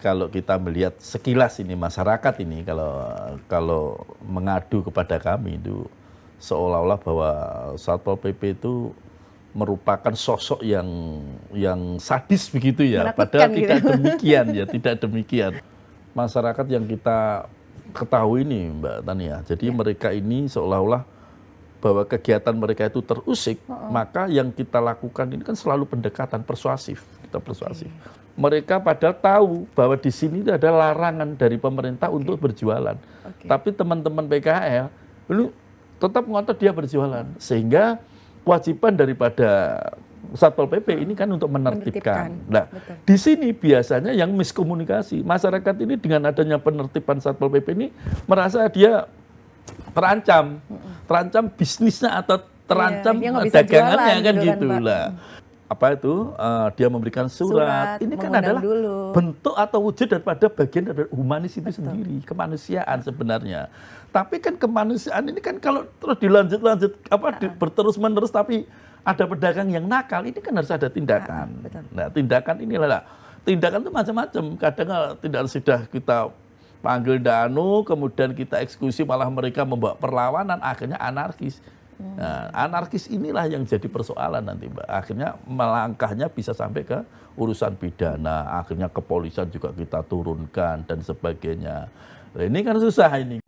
kalau kita melihat sekilas ini masyarakat ini kalau mengadu kepada kami itu seolah-olah bahwa Satpol PP itu merupakan sosok yang sadis begitu ya, padahal Menakutkan tidak gitu. demikian ya, tidak demikian. Masyarakat yang kita ketahui ini Mbak Tania, jadi mereka ini seolah-olah bahwa kegiatan mereka itu terusik, maka yang kita lakukan ini kan selalu pendekatan persuasif, kita persuasif. Mereka padahal tahu bahwa di sini ada larangan dari pemerintah untuk berjualan, tapi teman-teman PKL ini tetap ngotot dia berjualan, sehingga kewajiban daripada Satpol PP ini kan untuk menertibkan. Nah, di sini biasanya yang miskomunikasi. Masyarakat ini dengan adanya penertiban Satpol PP ini merasa dia terancam bisnisnya atau terancam dagangannya kan gitu lah. Apa itu? Dia memberikan surat. Ini kan adalah bentuk atau wujud daripada bagian dari humanis itu sendiri, kemanusiaan sebenarnya. Tapi kan kemanusiaan ini kan kalau terus dilanjut berterus-menerus tapi ada pedagang yang nakal, ini kan harus ada tindakan. Nah, tindakan inilah, tindakan itu macam-macam. Kadang tindakan sudah kita panggil danu, kemudian kita eksekusi, malah mereka membawa perlawanan, akhirnya anarkis. Nah, anarkis inilah yang jadi persoalan nanti Mbak. Akhirnya melangkahnya bisa sampai ke urusan pidana, akhirnya kepolisian juga kita turunkan dan sebagainya. Nah, ini kan susah ini.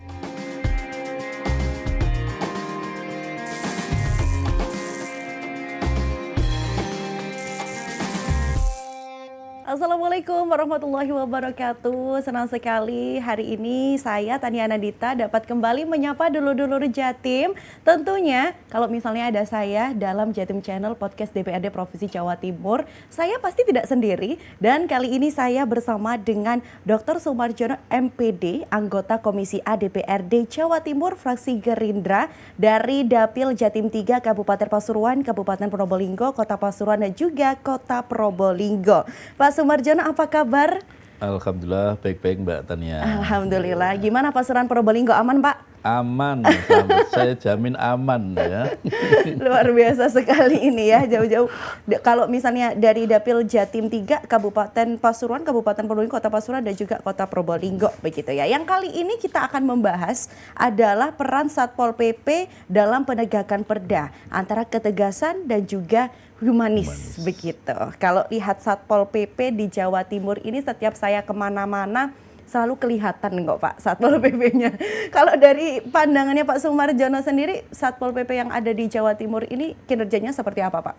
Assalamualaikum warahmatullahi wabarakatuh. Senang sekali hari ini saya Tania Anandita dapat kembali menyapa dulur-dulur Jatim. Tentunya kalau misalnya ada saya dalam Jatim Channel Podcast DPRD Provinsi Jawa Timur, saya pasti tidak sendiri, dan kali ini saya bersama dengan Dr. Soemarjono MPD, anggota Komisi A DPRD Jawa Timur fraksi Gerindra dari Dapil Jatim 3 Kabupaten Pasuruan, Kabupaten Probolinggo, Kota Pasuruan dan juga Kota Probolinggo. Pak Soemarjono, apa kabar? Alhamdulillah baik-baik Mbak Tania. Alhamdulillah. Gimana Pasuruan Probolinggo, aman Pak? Aman, saya jamin aman ya. Luar biasa sekali ini ya, jauh-jauh. Kalau misalnya dari Dapil Jatim 3 Kabupaten Pasuruan, Kabupaten Probolinggo, Kota Pasuruan dan juga Kota Probolinggo begitu ya. Yang kali ini kita akan membahas adalah peran Satpol PP dalam penegakan perda antara ketegasan dan juga humanis begitu. Kalau lihat Satpol PP di Jawa Timur ini, setiap saya kemana-mana selalu kelihatan kok Pak Satpol PP-nya. Kalau dari pandangannya Pak Soemarjono sendiri, Satpol PP yang ada di Jawa Timur ini kinerjanya seperti apa Pak?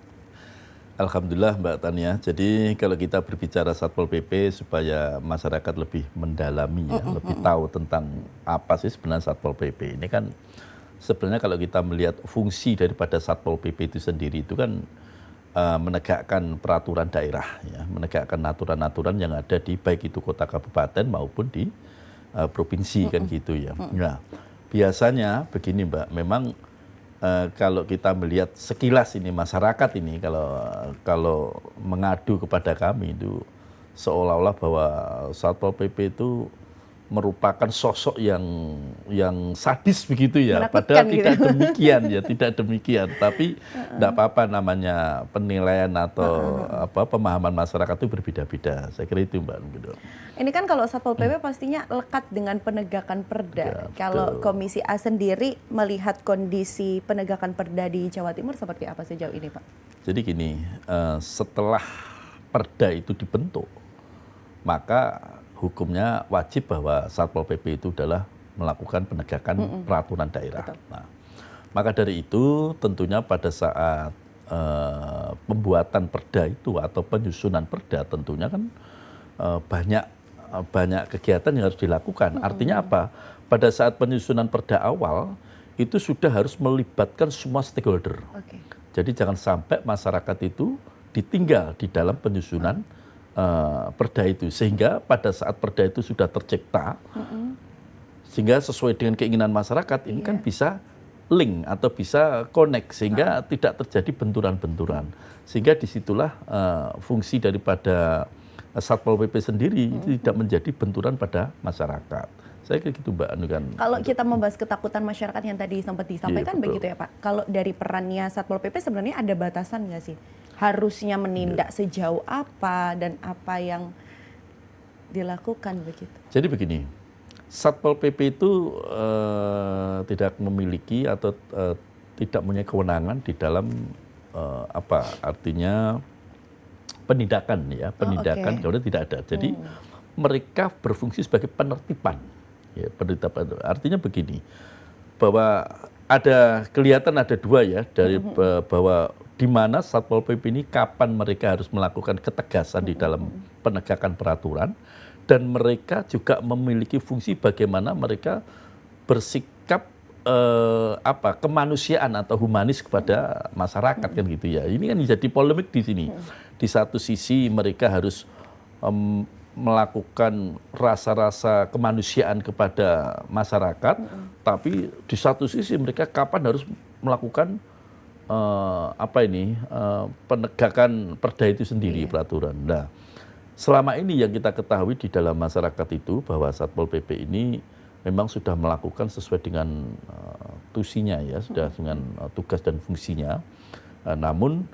Alhamdulillah Mbak Tania. Jadi kalau kita berbicara Satpol PP supaya masyarakat lebih mendalami ya, lebih tahu tentang apa sih sebenarnya Satpol PP. Ini kan sebenarnya kalau kita melihat fungsi daripada Satpol PP itu sendiri itu kan menegakkan peraturan daerah, ya, menegakkan aturan-aturan yang ada di baik itu kota kabupaten maupun di provinsi kan gitu ya. Nah, biasanya begini Mbak, memang kalau kita melihat sekilas ini masyarakat ini kalau mengadu kepada kami itu seolah-olah bahwa Satpol PP itu merupakan sosok yang sadis begitu ya, padahal tidak demikian ya, tidak demikian. Tapi tidak apa-apa, namanya penilaian atau pemahaman masyarakat itu berbeda-beda. Saya kira itu Mbak. Ini kan kalau Satpol PP pastinya lekat dengan penegakan perda. Kalau Komisi A sendiri melihat kondisi penegakan perda di Jawa Timur seperti apa sejauh ini Pak? Jadi gini, setelah perda itu dibentuk, maka hukumnya wajib bahwa Satpol PP itu adalah melakukan penegakan peraturan daerah. Nah, maka dari itu tentunya pada saat pembuatan perda itu atau penyusunan perda tentunya kan banyak kegiatan yang harus dilakukan. Artinya apa? Pada saat penyusunan perda awal itu sudah harus melibatkan semua stakeholder. Jadi jangan sampai masyarakat itu ditinggal di dalam penyusunan perda itu, sehingga pada saat perda itu sudah tercipta, sehingga sesuai dengan keinginan masyarakat ini kan bisa link atau bisa connect, sehingga tidak terjadi benturan-benturan, sehingga disitulah fungsi daripada Satpol PP sendiri itu tidak menjadi benturan pada masyarakat. Saya kira gitu Mbak Anu kan. Kalau kita membahas ketakutan masyarakat yang tadi sempat disampaikan begitu ya Pak. Kalau dari perannya Satpol PP sebenarnya ada batasan nggak sih? Harusnya menindak sejauh apa dan apa yang dilakukan begitu. Jadi begini, Satpol PP itu tidak memiliki atau tidak punya kewenangan di dalam artinya penindakan ya, penindakan kemudian tidak ada. Jadi mereka berfungsi sebagai penertiban. Ya, penertiban artinya begini, bahwa kelihatan ada dua ya dari bahwa di mana Satpol PP ini kapan mereka harus melakukan ketegasan di dalam penegakan peraturan, dan mereka juga memiliki fungsi bagaimana mereka bersikap kemanusiaan atau humanis kepada masyarakat kan gitu ya. Ini kan jadi polemik di sini. Di satu sisi mereka harus melakukan rasa-rasa kemanusiaan kepada masyarakat, tapi di satu sisi mereka kapan harus melakukan penegakan perda itu sendiri, peraturan. Nah, selama ini yang kita ketahui di dalam masyarakat itu bahwa Satpol PP ini memang sudah melakukan sesuai dengan tusinya ya, sudah dengan tugas dan fungsinya. Namun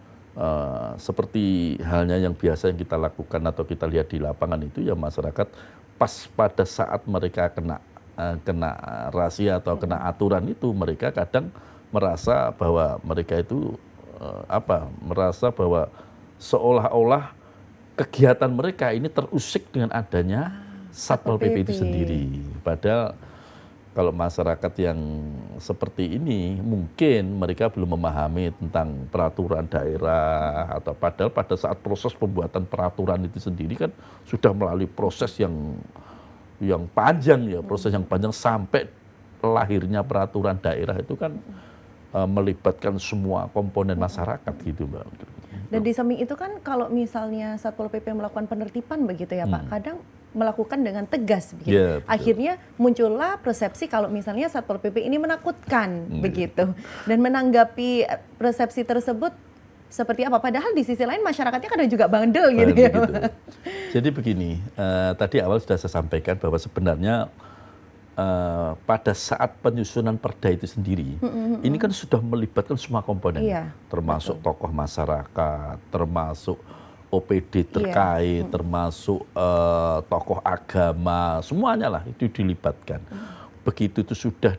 seperti halnya yang biasa yang kita lakukan atau kita lihat di lapangan itu ya, masyarakat pas pada saat mereka kena razia atau kena aturan itu, mereka kadang merasa bahwa mereka itu merasa bahwa seolah-olah kegiatan mereka ini terusik dengan adanya Satpol PP itu sendiri. Padahal kalau masyarakat yang seperti ini mungkin mereka belum memahami tentang peraturan daerah, atau padahal pada saat proses pembuatan peraturan itu sendiri kan sudah melalui proses yang panjang ya, proses yang panjang sampai lahirnya peraturan daerah itu kan melibatkan semua komponen masyarakat gitu, Mbak. Dan di samping itu kan kalau misalnya Satpol PP melakukan penertiban begitu ya Pak, kadang melakukan dengan tegas begitu. Yeah, akhirnya muncullah persepsi kalau misalnya Satpol PP ini menakutkan begitu. Dan menanggapi persepsi tersebut seperti apa? Padahal di sisi lain masyarakatnya kadang juga bandel gitu ya. Gitu. Jadi begini, tadi awal sudah saya sampaikan bahwa sebenarnya pada saat penyusunan perda itu sendiri, ini kan sudah melibatkan semua komponen, termasuk tokoh masyarakat, termasuk OPD terkait, termasuk tokoh agama, semuanya lah itu dilibatkan. Begitu itu sudah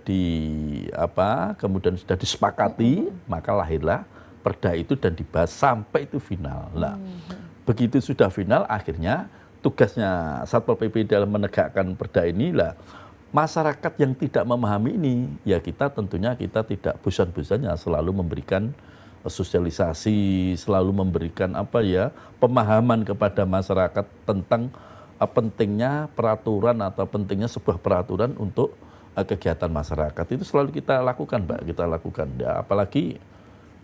kemudian sudah disepakati, maka lahirlah perda itu dan dibahas sampai itu final. Nah, begitu sudah final, akhirnya tugasnya Satpol PP dalam menegakkan perda inilah. Masyarakat yang tidak memahami ini, ya kita tidak bosan-bosannya selalu memberikan sosialisasi, selalu memberikan pemahaman kepada masyarakat tentang pentingnya peraturan atau pentingnya sebuah peraturan untuk kegiatan masyarakat. Itu selalu kita lakukan, Mbak, ya, apalagi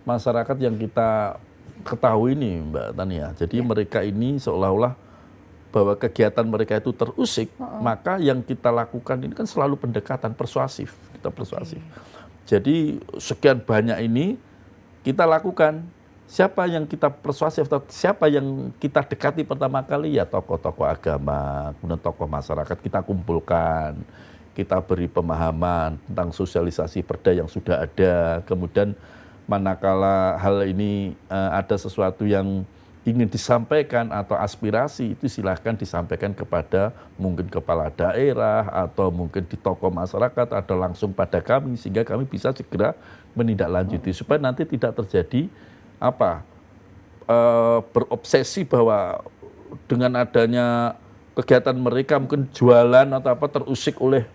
masyarakat yang kita ketahui ini, Mbak Tania. Jadi mereka ini seolah-olah bahwa kegiatan mereka itu terusik, maka yang kita lakukan ini kan selalu pendekatan persuasif, kita persuasif. Jadi sekian banyak ini kita lakukan, siapa yang kita persuasif atau siapa yang kita dekati pertama kali, ya tokoh-tokoh agama, kemudian tokoh masyarakat kita kumpulkan, kita beri pemahaman tentang sosialisasi perda yang sudah ada, kemudian manakala hal ini ada sesuatu yang ingin disampaikan atau aspirasi, itu silahkan disampaikan kepada mungkin kepala daerah atau mungkin di tokoh masyarakat atau langsung pada kami, sehingga kami bisa segera menindaklanjuti supaya nanti tidak terjadi berobsesi bahwa dengan adanya kegiatan mereka mungkin jualan atau terusik oleh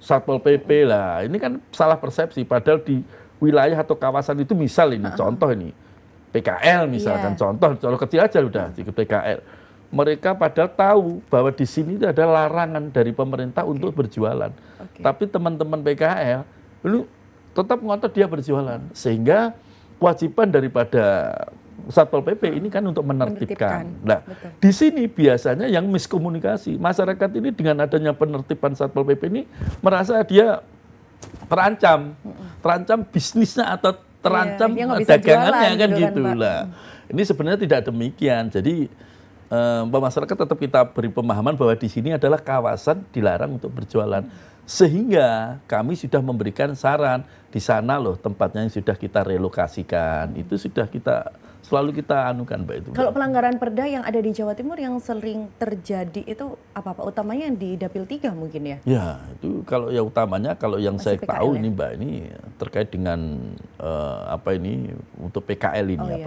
Satpol PP lah. Ini kan salah persepsi, padahal di wilayah atau kawasan itu misal ini contoh ini PKL misalkan, contoh kecil aja udah di PKL. Mereka padahal tahu bahwa di sini ada larangan dari pemerintah untuk berjualan. Tapi teman-teman PKL lu tetap ngotot dia berjualan. Sehingga kewajiban daripada Satpol PP ini kan untuk menertibkan. Nah, di sini biasanya yang miskomunikasi. Masyarakat ini dengan adanya penertiban Satpol PP ini merasa dia terancam bisnisnya atau terancam dagangannya kan gitu lah. Ini sebenarnya tidak demikian. Jadi masyarakat tetap kita beri pemahaman bahwa di sini adalah kawasan dilarang untuk berjualan. Sehingga kami sudah memberikan saran, di sana loh tempatnya yang sudah kita relokasikan. Itu sudah kita selalu kita anukan Mbak itu. Kalau pelanggaran perda yang ada di Jawa Timur yang sering terjadi itu apa Pak? Utamanya yang di Dapil 3 mungkin ya? Ya, itu kalau yang utamanya, kalau yang Masih saya PKL tahu ya? ini Mbak, ini terkait dengan apa ini, untuk PKL ini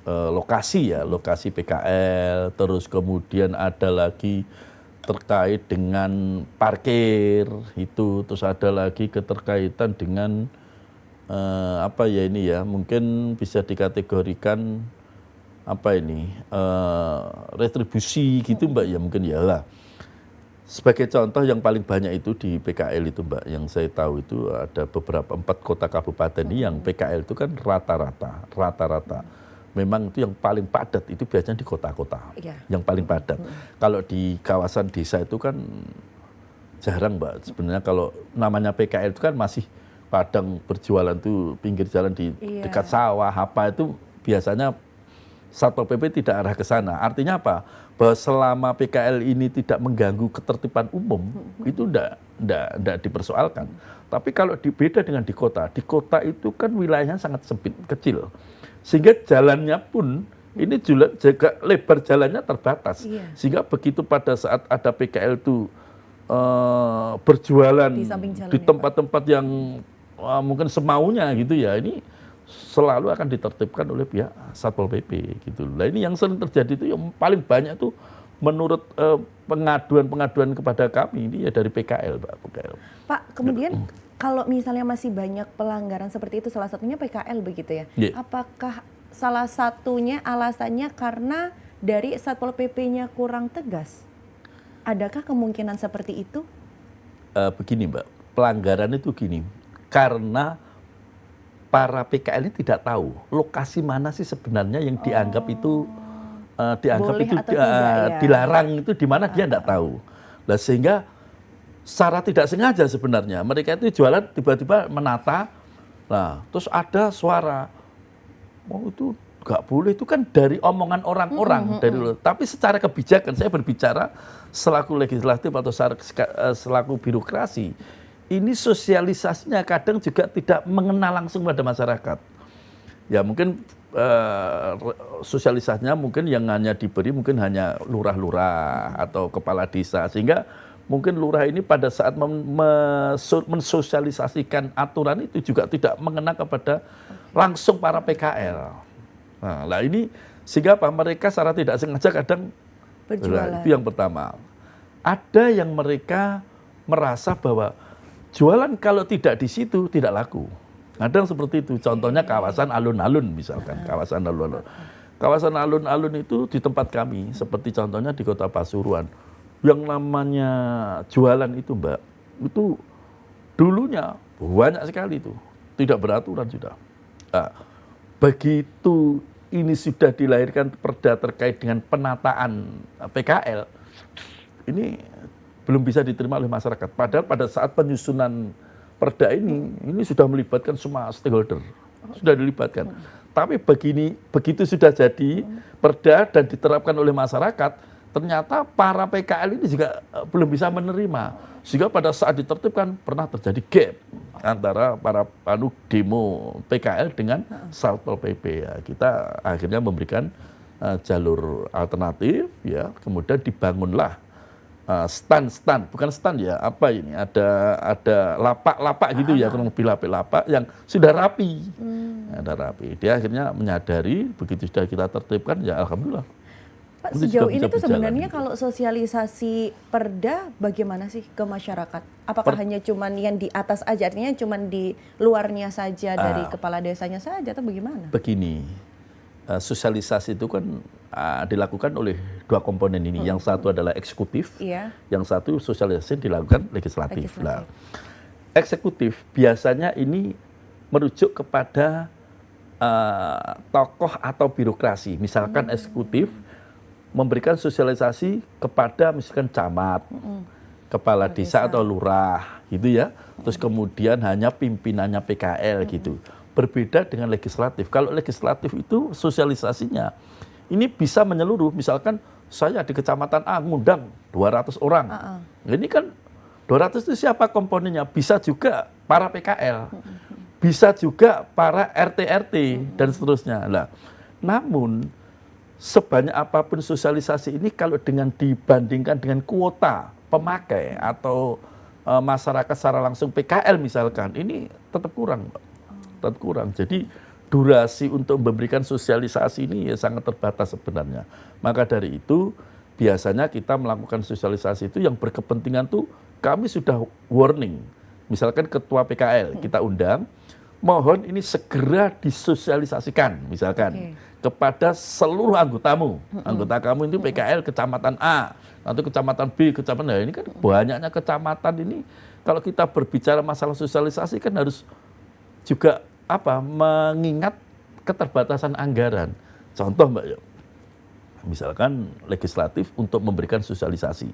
lokasi ya, lokasi PKL, terus kemudian ada lagi terkait dengan parkir itu, terus ada lagi keterkaitan dengan apa ya ini ya, mungkin bisa dikategorikan apa ini, retribusi gitu Mbak ya, mungkin ya lah. Sebagai contoh yang paling banyak itu di PKL itu Mbak, yang saya tahu itu ada beberapa 4 kota kabupaten ini yang PKL itu kan rata-rata. Memang itu yang paling padat itu biasanya di kota-kota, yang paling padat. Kalau di kawasan desa itu kan jarang Mbak. Sebenarnya kalau namanya PKL itu kan masih padang berjualan tuh pinggir jalan di dekat sawah apa itu biasanya Satpol PP tidak arah ke sana. Artinya apa? Bahwa selama PKL ini tidak mengganggu ketertiban umum itu enggak dipersoalkan. Tapi kalau beda dengan di kota itu kan wilayahnya sangat sempit, kecil. Sehingga jalannya pun ini juga lebar jalannya terbatas. Sehingga begitu pada saat ada PKL itu berjualan di tempat-tempat yang mungkin semaunya gitu ya, ini selalu akan ditertibkan oleh pihak Satpol PP gitu. Nah ini yang sering terjadi itu yang paling banyak tuh menurut pengaduan kepada kami ini ya dari PKL Pak. Pak, kemudian kalau misalnya masih banyak pelanggaran seperti itu, salah satunya PKL begitu ya. Apakah salah satunya alasannya karena dari Satpol PP-nya kurang tegas? Adakah kemungkinan seperti itu? Begini Mbak, pelanggaran itu gini, karena para PKL ini tidak tahu lokasi mana sih sebenarnya yang dianggap itu dilarang itu di mana dia tidak tahu. Nah sehingga secara tidak sengaja sebenarnya mereka itu jualan tiba-tiba menata, nah terus ada suara, oh itu nggak boleh, itu kan dari omongan orang-orang tapi secara kebijakan saya berbicara selaku legislatif atau selaku birokrasi, ini sosialisasinya kadang juga tidak mengenal langsung pada masyarakat. Ya mungkin sosialisasinya mungkin yang hanya diberi mungkin hanya lurah-lurah atau kepala desa, sehingga mungkin lurah ini pada saat mensosialisasikan aturan itu juga tidak mengena kepada langsung para PKL. Nah ini sehingga apa, mereka secara tidak sengaja kadang berjualan. Itu yang pertama. Ada yang mereka merasa bahwa jualan kalau tidak di situ tidak laku. Ada yang seperti itu. Contohnya kawasan alun-alun misalkan, kawasan alun-alun. Kawasan alun-alun itu di tempat kami, seperti contohnya di Kota Pasuruan. Yang namanya jualan itu Mbak, itu dulunya banyak sekali itu, tidak beraturan sudah. Nah, begitu ini sudah dilahirkan perda terkait dengan penataan PKL, ini belum bisa diterima oleh masyarakat. Padahal pada saat penyusunan perda ini sudah melibatkan semua stakeholder, sudah dilibatkan. Tapi begitu sudah jadi perda dan diterapkan oleh masyarakat, ternyata para PKL ini juga belum bisa menerima. Sehingga pada saat ditertibkan pernah terjadi gap antara para demo PKL dengan Satpol PP. Ya, kita akhirnya memberikan jalur alternatif, ya, kemudian dibangunlah stand, bukan stand ya, apa ini, ada lapak-lapak gitu ya, kurang lebih lapak-lapak yang sudah rapi. Ada rapi. Dia akhirnya menyadari begitu sudah kita tertibkan, ya alhamdulillah. Pak, sejauh ini tuh sebenarnya kalau sosialisasi perda bagaimana sih ke masyarakat? Apakah hanya cuman yang di atas aja, artinya cuman di luarnya saja dari kepala desanya saja atau bagaimana? Begini, sosialisasi itu kan dilakukan oleh dua komponen ini. Yang satu adalah eksekutif, yang satu sosialisasi dilakukan legislatif. Nah, eksekutif biasanya ini merujuk kepada tokoh atau birokrasi. Misalkan eksekutif memberikan sosialisasi kepada misalkan camat, kepala desa atau lurah gitu ya. Terus kemudian hanya pimpinannya PKL gitu. Berbeda dengan legislatif. Kalau legislatif itu sosialisasinya ini bisa menyeluruh. Misalkan saya di kecamatan A ngundang 200 orang. Ini kan 200 itu siapa komponennya? Bisa juga para PKL. Bisa juga para RT-RT dan seterusnya. Nah, Namun sebanyak apapun sosialisasi ini kalau dibandingkan dengan kuota pemakai atau masyarakat secara langsung PKL misalkan, ini tetap kurang, Mbak. Tetap kurang. Jadi durasi untuk memberikan sosialisasi ini ya sangat terbatas sebenarnya. Maka dari itu biasanya kita melakukan sosialisasi itu yang berkepentingan tuh kami sudah warning. Misalkan ketua PKL kita undang, mohon ini segera disosialisasikan misalkan kepada seluruh anggotamu. Anggota kamu itu PKL kecamatan A, nanti kecamatan B, kecamatan nah ini kan banyaknya kecamatan ini. Kalau kita berbicara masalah sosialisasi kan harus juga mengingat keterbatasan anggaran. Contoh Mbak ya, misalkan legislatif untuk memberikan sosialisasi.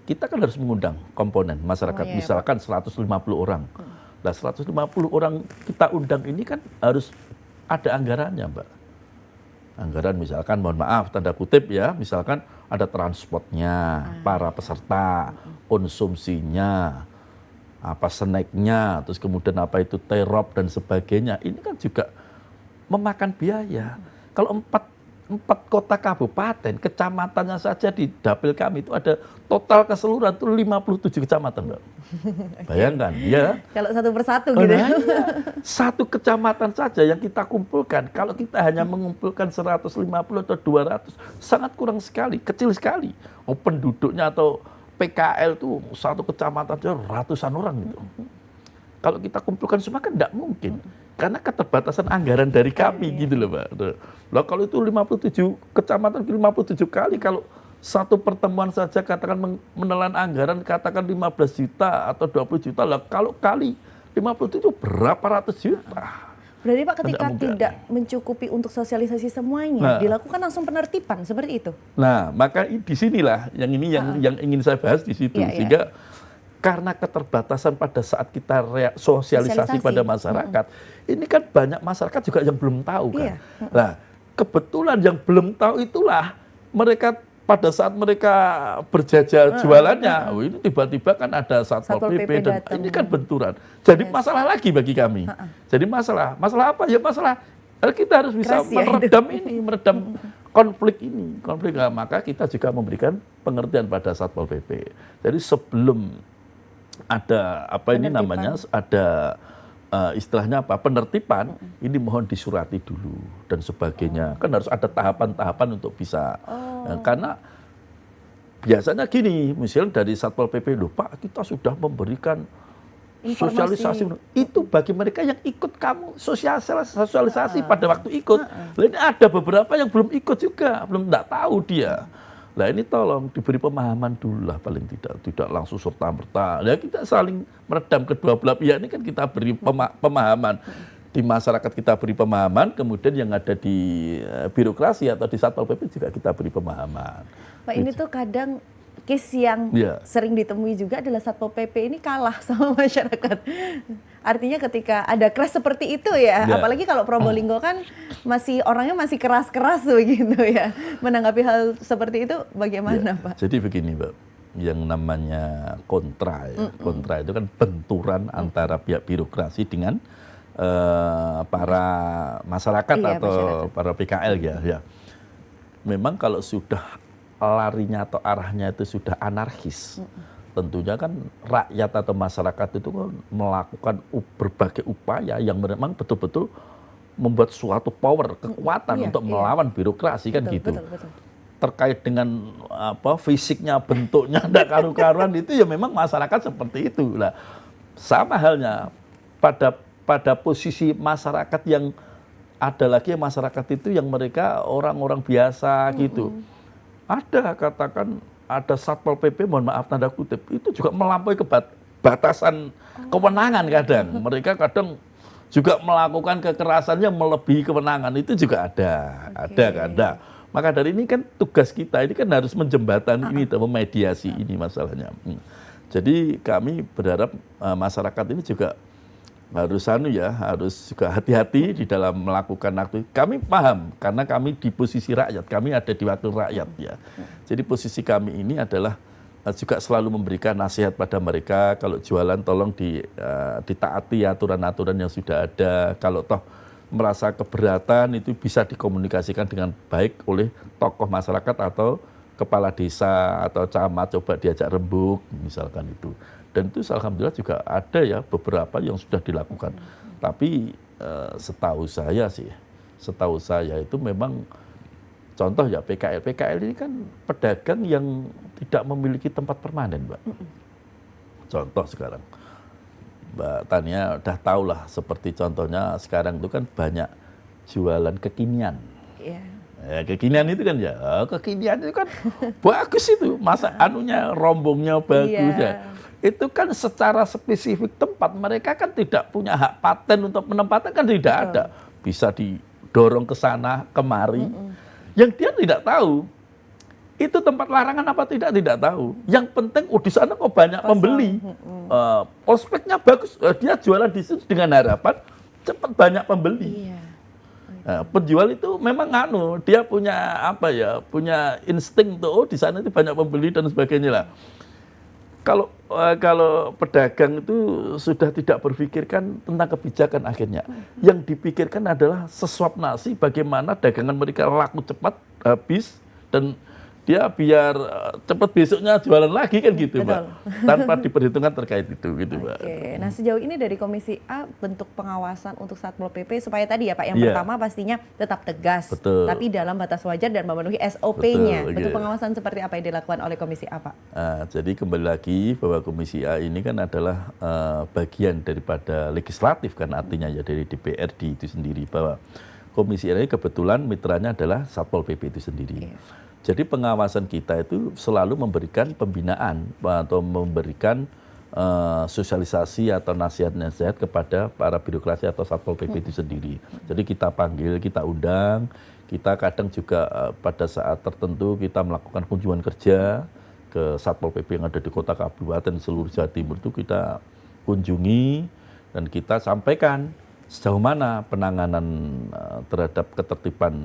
Kita kan harus mengundang komponen masyarakat, misalkan 150 orang. Nah 150 orang kita undang ini kan harus ada anggarannya Mbak. Anggaran misalkan, mohon maaf, tanda kutip ya, misalkan ada transportnya, para peserta, konsumsinya, snacknya, terus kemudian itu terop dan sebagainya. Ini kan juga memakan biaya. Kalau empat kota kabupaten, kecamatannya saja di dapil kami itu ada total keseluruhan itu 57 kecamatan, Mbak. Bayangkan, ya. Kalau satu persatu gitu. Iya. Satu kecamatan saja yang kita kumpulkan, kalau kita hanya mengumpulkan 150 atau 200, sangat kurang sekali, kecil sekali. Penduduknya atau PKL itu satu kecamatan aja ratusan orang gitu. Kalau kita kumpulkan semua kan tidak mungkin. Karena keterbatasan anggaran dari kami gitu loh Mbak. Loh kalau itu 57 kecamatan, 57 kali, kalau satu pertemuan saja katakan menelan anggaran katakan 15 juta atau 20 juta, lah kalau kali 57 berapa ratus juta. Berarti Pak ketika tidak mencukupi untuk sosialisasi semuanya, dilakukan langsung penertiban seperti itu? Nah maka di sinilah yang ingin saya bahas di situ. Sehingga karena keterbatasan pada saat kita sosialisasi pada masyarakat, ini kan banyak masyarakat juga yang belum tahu kan. Nah kebetulan yang belum tahu itulah mereka pada saat mereka berjajal jualannya, ini tiba-tiba kan ada Satpol PP dan ini kan benturan. Jadi masalah lagi bagi kami. Jadi masalah apa? Ya masalah kita harus bisa meredam konflik ini. Maka kita juga memberikan pengertian pada Satpol PP. Jadi sebelum ada ada istilahnya penertiban, ini mohon disurati dulu dan sebagainya. Kan harus ada tahapan-tahapan untuk bisa. Karena biasanya gini, misalnya dari Satpol PP, loh Pak, kita sudah memberikan sosialisasi. Itu bagi mereka yang ikut kamu sosialisasi pada waktu ikut. Ini ada beberapa yang belum ikut juga, tidak tahu dia. Nah ini tolong diberi pemahaman dulu lah paling tidak langsung serta-merta. Ya kita saling meredam kedua belah pihak ini kan kita beri pemahaman. Di masyarakat kita beri pemahaman, kemudian yang ada di birokrasi atau di Satpol PP juga kita beri pemahaman. Pak ini tuh kadang case yang sering ditemui juga adalah Satpol PP ini kalah sama masyarakat. Artinya ketika ada crash seperti itu apalagi kalau Probolinggo kan orangnya masih keras-keras begitu ya. Menanggapi hal seperti itu bagaimana Pak? Jadi begini Mbak, yang namanya kontra itu kan benturan antara pihak birokrasi dengan para masyarakat atau para PKL ya. Memang kalau sudah larinya atau arahnya itu sudah anarkis, tentunya kan rakyat atau masyarakat itu kan melakukan berbagai upaya yang memang betul-betul membuat suatu power, kekuatan untuk melawan birokrasi kan gitu. Betul. Terkait dengan fisiknya, bentuknya, tidak karu-karuan itu ya memang masyarakat seperti itu. Nah, sama halnya pada posisi masyarakat yang ada lagi masyarakat itu yang mereka orang-orang biasa gitu. Ada katakan ada Satpol PP, mohon maaf tanda kutip, itu juga melampaui batasan kewenangan kadang. Mereka kadang juga melakukan kekerasan yang melebihi kewenangan, itu juga ada. Maka dari ini kan tugas kita ini kan harus menjembatani ini, memediasi ini masalahnya. Jadi kami berharap masyarakat ini juga harus juga hati-hati di dalam melakukan aktivitas. Kami paham karena kami di posisi rakyat, kami ada di wakil rakyat ya. Jadi posisi kami ini adalah juga selalu memberikan nasihat pada mereka, kalau jualan tolong ditaati aturan-aturan yang sudah ada. Kalau toh merasa keberatan itu bisa dikomunikasikan dengan baik oleh tokoh masyarakat atau kepala desa atau camat, coba diajak rembuk misalkan itu. Dan itu alhamdulillah juga ada ya beberapa yang sudah dilakukan. Tapi setahu saya itu memang contoh ya PKL. PKL ini kan pedagang yang tidak memiliki tempat permanen, Mbak. Contoh sekarang, Mbak Tania udah tahu lah seperti contohnya sekarang itu kan banyak jualan kekinian. Iya. Ya, kekinian itu kan ya, kekinian itu kan bagus itu, masa anunya rombongnya bagus ya. Itu kan secara spesifik tempat mereka kan tidak punya hak paten untuk menempatkan kan tidak ada. Bisa didorong ke sana kemari. Yang dia tidak tahu itu tempat larangan apa tidak tahu. Yang penting di sana kok banyak pembeli. Prospeknya bagus, dia jualan di situ dengan harapan cepat banyak pembeli. Iya. Nah, penjual itu memang dia punya punya insting tuh di sana itu banyak pembeli dan sebagainya lah. Kalau pedagang itu sudah tidak berpikirkan tentang kebijakan akhirnya. Yang dipikirkan adalah sesuap nasi bagaimana dagangan mereka laku cepat habis dan dia biar cepat besoknya jualan lagi kan gitu, Mbak. Tanpa diperhitungkan terkait itu gitu, Mbak. Oke. Nah, sejauh ini dari Komisi A bentuk pengawasan untuk Satpol PP supaya tadi ya Pak, yang pertama pastinya tetap tegas, tapi dalam batas wajar dan memenuhi SOP-nya. Bentuk pengawasan seperti apa yang dilakukan oleh Komisi A, Pak? Jadi kembali lagi bahwa Komisi A ini kan adalah bagian daripada legislatif kan artinya ya dari DPRD itu sendiri, bahwa Komisi A ini kebetulan mitranya adalah Satpol PP itu sendiri. Jadi pengawasan kita itu selalu memberikan pembinaan atau memberikan sosialisasi atau nasihat-nasihat kepada para birokrasi atau Satpol PP itu sendiri. Jadi kita panggil, kita undang, kita kadang juga pada saat tertentu kita melakukan kunjungan kerja ke Satpol PP yang ada di kota kabupaten seluruh Jawa Timur itu kita kunjungi dan kita sampaikan sejauh mana penanganan terhadap ketertiban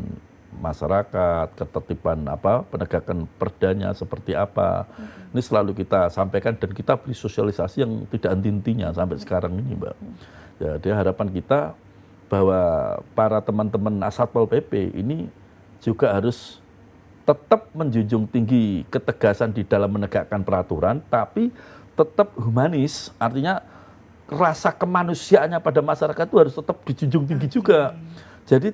masyarakat, ketertiban penegakan perdanya seperti apa. Ini selalu kita sampaikan dan kita beri sosialisasi yang tidak henti-hentinya sampai sekarang ini, Mbak. Jadi harapan kita bahwa para teman-teman Satpol PP ini juga harus tetap menjunjung tinggi ketegasan di dalam menegakkan peraturan, tapi tetap humanis, artinya rasa kemanusiaannya pada masyarakat itu harus tetap dijunjung tinggi juga. Jadi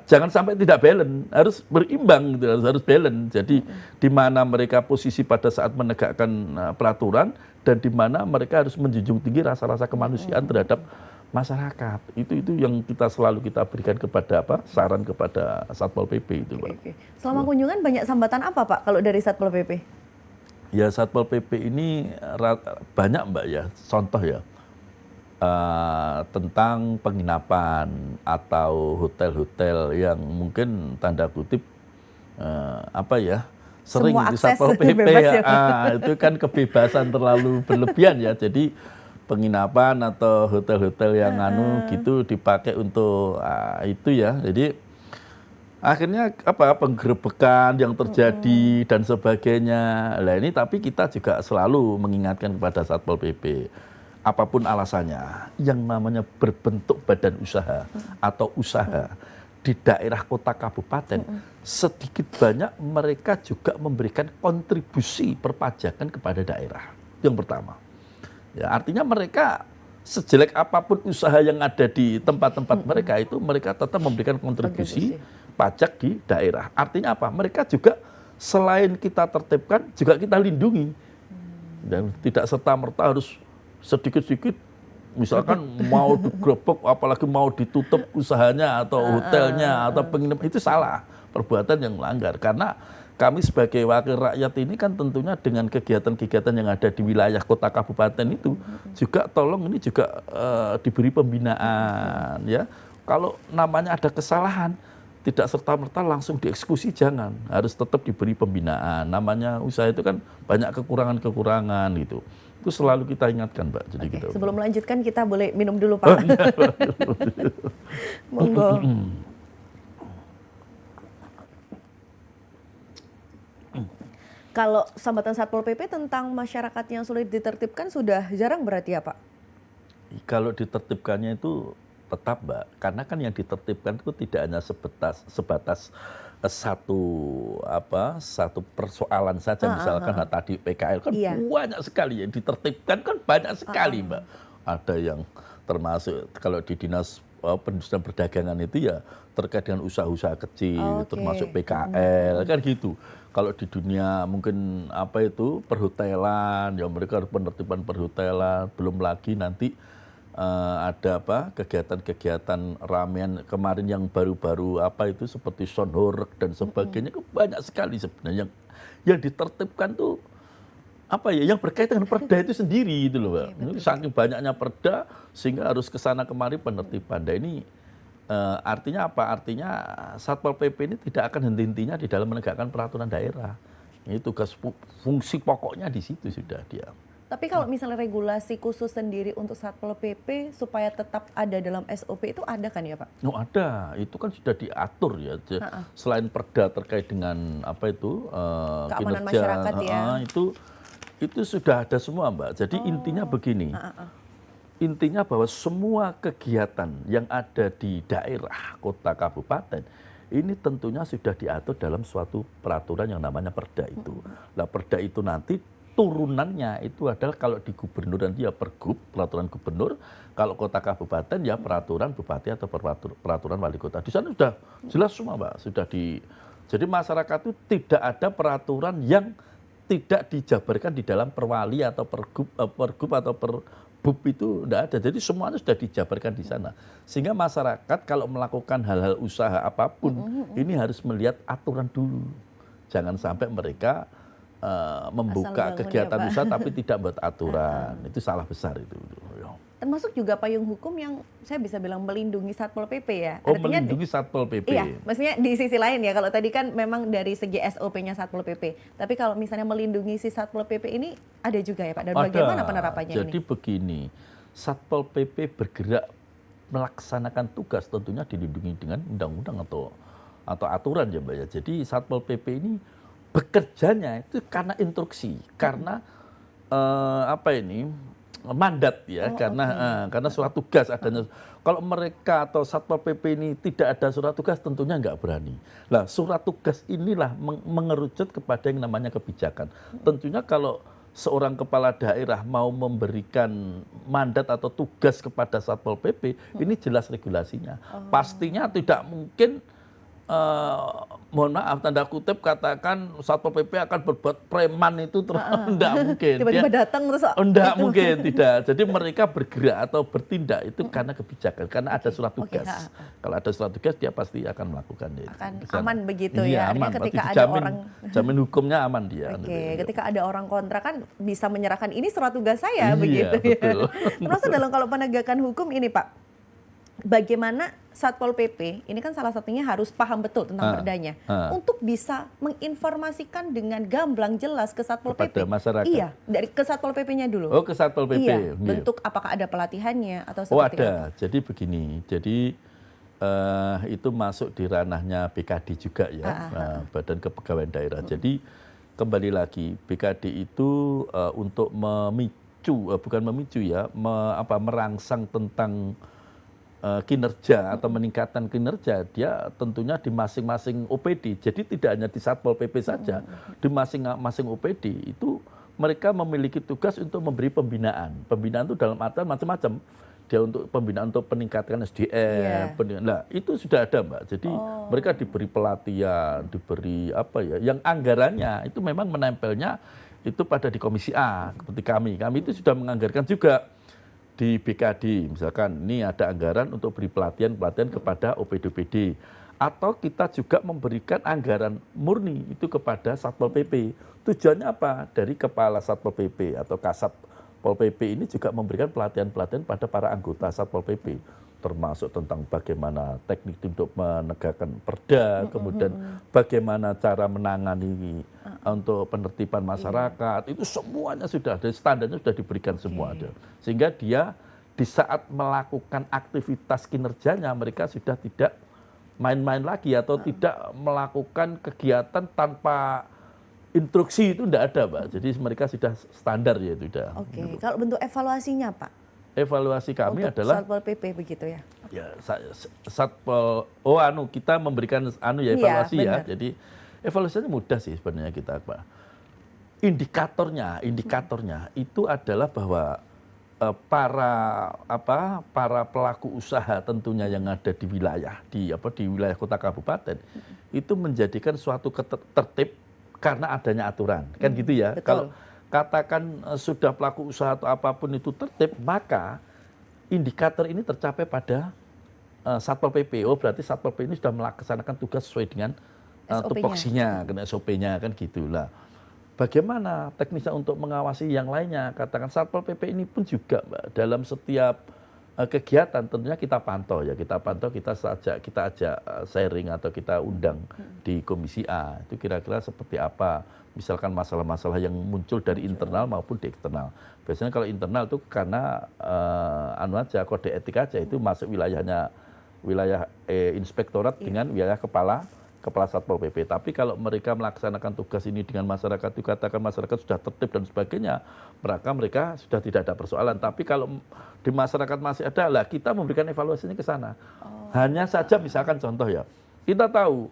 jangan sampai tidak balance, harus berimbang gitu, harus balance. Jadi di mana mereka posisi pada saat menegakkan peraturan dan di mana mereka harus menjunjung tinggi rasa-rasa kemanusiaan terhadap masyarakat. Itu yang selalu kita berikan kepada saran kepada Satpol PP itu, Pak. Selama kunjungan banyak sambatan apa, Pak, kalau dari Satpol PP? Ya, Satpol PP ini banyak, Mbak ya. Contoh ya. Tentang penginapan atau hotel-hotel yang mungkin tanda kutip sering di Satpol PP itu kan kebebasan terlalu berlebihan ya. Jadi penginapan atau hotel-hotel yang gitu dipakai untuk itu ya. Jadi akhirnya penggerebekan yang terjadi dan sebagainya. Nah ini tapi kita juga selalu mengingatkan kepada Satpol PP. Apapun alasannya, yang namanya berbentuk badan usaha atau usaha di daerah kota kabupaten, sedikit banyak mereka juga memberikan kontribusi perpajakan kepada daerah. Yang pertama, ya, artinya mereka sejelek apapun usaha yang ada di tempat-tempat mereka itu, mereka tetap memberikan kontribusi pajak di daerah. Artinya apa? Mereka juga selain kita tertibkan, juga kita lindungi. Dan tidak serta-merta harus sedikit-sedikit misalkan mau digerebek apalagi mau ditutup usahanya atau hotelnya atau penginapan, itu salah, perbuatan yang melanggar. Karena kami sebagai wakil rakyat ini kan tentunya dengan kegiatan-kegiatan yang ada di wilayah kota kabupaten itu juga tolong ini juga diberi pembinaan ya. Kalau namanya ada kesalahan tidak serta-merta langsung dieksekusi, jangan, harus tetap diberi pembinaan. Namanya usaha itu kan banyak kekurangan-kekurangan gitu. Itu selalu kita ingatkan, Mbak. Jadi kita sebelum melanjutkan kita boleh minum dulu, Pak. Monggo. Kalau sambatan Satpol PP tentang masyarakat yang sulit ditertibkan sudah jarang berarti ya, Pak? Kalau ditertibkannya itu tetap Mbak, karena kan yang ditertibkan itu tidak hanya sebatas satu satu persoalan saja, misalkan tadi PKL kan Iya. banyak sekali yang ditertibkan kan banyak sekali Mbak. Ada yang termasuk kalau di dinas perindustrian perdagangan itu ya terkait dengan usaha-usaha kecil, Oke. termasuk PKL kan gitu. Kalau di dunia mungkin perhotelan, ya mereka harus penertiban perhotelan, belum lagi nanti ada kegiatan-kegiatan ramean kemarin yang baru-baru seperti sonhorek dan sebagainya, banyak sekali sebenarnya yang ditertibkan tuh yang berkaitan dengan perda itu sendiri gitu loh Mbak. Ini saking banyaknya perda sehingga harus kesana kemari penertiban. Nah ini artinya apa? Artinya Satpol PP ini tidak akan henti-hentinya di dalam menegakkan peraturan daerah. Ini tugas fungsi pokoknya di situ sudah dia. Tapi kalau misalnya regulasi khusus sendiri untuk Satpol PP supaya tetap ada dalam SOP itu ada kan ya Pak? Oh ada, itu kan sudah diatur ya. Selain perda terkait dengan Keamanan kinerja, masyarakat ya. itu sudah ada semua Mbak. Jadi intinya begini, intinya bahwa semua kegiatan yang ada di daerah, kota, kabupaten, ini tentunya sudah diatur dalam suatu peraturan yang namanya perda itu. Nah perda itu nanti turunannya itu adalah kalau di gubernur dan dia pergub, peraturan gubernur, kalau kota kabupaten ya peraturan bupati atau peraturan wali kota. Di sana sudah jelas semua Mbak, jadi masyarakat itu tidak ada peraturan yang tidak dijabarkan di dalam perwali atau pergub atau perbub itu tidak ada. Jadi semuanya sudah dijabarkan di sana. Sehingga masyarakat kalau melakukan hal-hal usaha apapun ini harus melihat aturan dulu. Jangan sampai mereka membuka kegiatan usaha tapi tidak buat aturan. Itu salah besar itu. Termasuk juga payung hukum yang saya bisa bilang melindungi Satpol PP ya. Oh, artinya melindungi Satpol PP. Iya, maksudnya di sisi lain ya. Kalau tadi kan memang dari segi SOP-nya Satpol PP. Tapi kalau misalnya melindungi si Satpol PP ini ada juga ya Pak? Dan bagaimana penerapannya ini? Jadi begini, Satpol PP bergerak melaksanakan tugas tentunya dilindungi dengan undang-undang atau aturan ya Mbak ya. Jadi Satpol PP ini bekerjanya itu karena instruksi, karena mandat ya, karena surat tugas adanya. Kalau mereka atau Satpol PP ini tidak ada surat tugas tentunya nggak berani. Nah surat tugas inilah mengerucut kepada yang namanya kebijakan. Tentunya kalau seorang kepala daerah mau memberikan mandat atau tugas kepada Satpol PP, ini jelas regulasinya. Pastinya tidak mungkin mohon maaf tanda kutip katakan Satpol PP akan berbuat preman itu enggak mungkin. Tiba-tiba datang terus enggak mungkin, tidak. Jadi mereka bergerak atau bertindak itu karena kebijakan, karena ada surat tugas. Kalau ada surat tugas dia pasti akan melakukan itu. Akan aman begitu ya. Aman. Ketika ada orang jamin hukumnya aman dia. Ketika ada orang kontra kan bisa menyerahkan ini surat tugas saya begitu betul. Ya. Termasuk dalam kalau penegakan hukum ini Pak. Bagaimana Satpol PP, ini kan salah satunya harus paham betul tentang perdanya, untuk bisa menginformasikan dengan gamblang jelas ke Satpol kepada PP. Masyarakat. Iya, dari ke Satpol PP-nya dulu. Oh, ke Satpol PP. Iya, bentuk apakah ada pelatihannya atau seperti ada. apa? Jadi begini, itu masuk di ranahnya BKD juga ya, Badan Kepegawaian Daerah. Jadi kembali lagi, BKD itu untuk merangsang tentang kinerja atau meningkatkan kinerja, dia tentunya di masing-masing OPD. Jadi tidak hanya di Satpol PP saja, di masing-masing OPD itu mereka memiliki tugas untuk memberi pembinaan. Pembinaan itu dalam artian macam-macam. Dia untuk pembinaan untuk peningkatan SDM. Nah itu sudah ada Mbak. Jadi mereka diberi pelatihan, diberi yang anggarannya itu memang menempelnya itu pada di Komisi A. Seperti kami itu sudah menganggarkan juga. Di BKD, misalkan ini ada anggaran untuk beri pelatihan kepada OPD-OPD. Atau kita juga memberikan anggaran murni itu kepada Satpol PP. Tujuannya apa? Dari Kepala Satpol PP atau Kasat Pol PP ini juga memberikan pelatihan-pelatihan pada para anggota Satpol PP. Termasuk tentang bagaimana teknik untuk menegakkan perda, kemudian bagaimana cara menangani untuk penertiban masyarakat, itu semuanya sudah ada, standarnya sudah diberikan semua ada. Sehingga dia di saat melakukan aktivitas kinerjanya mereka sudah tidak main-main lagi atau tidak melakukan kegiatan tanpa instruksi, itu tidak ada Mbak. Jadi mereka sudah standar ya itu sudah. Kalau bentuk evaluasinya Pak? evaluasi kami untuk adalah Satpol PP begitu ya. ya Satpol kita memberikan ya Iya, evaluasi ya. benar. Jadi evaluasinya mudah sih sebenarnya kita Pak. Indikatornya itu adalah bahwa para pelaku usaha tentunya yang ada di wilayah kota kabupaten itu menjadikan suatu tertib karena adanya aturan kan gitu ya. Betul. Kalau katakan sudah pelaku usaha atau apapun itu tertib, maka indikator ini tercapai pada Satpol PP. Oh berarti Satpol PP ini sudah melaksanakan tugas sesuai dengan tupoksinya, kena SOP-nya kan gitulah. Bagaimana teknisnya untuk mengawasi yang lainnya? Katakan Satpol PP ini pun juga Mbak, dalam setiap kegiatan tentunya kita pantau ya, kita ajak sharing atau kita undang di Komisi A. Itu kira-kira seperti apa? Misalkan masalah-masalah yang muncul dari internal maupun di eksternal. Biasanya kalau internal itu karena kode etik aja itu masuk wilayah inspektorat dengan wilayah kepala Satpol PP. Tapi kalau mereka melaksanakan tugas ini dengan masyarakat, dikatakan masyarakat sudah tertib dan sebagainya, mereka sudah tidak ada persoalan. Tapi kalau di masyarakat masih ada, lah kita memberikan evaluasinya ke sana. Hanya saja misalkan contoh ya, kita tahu,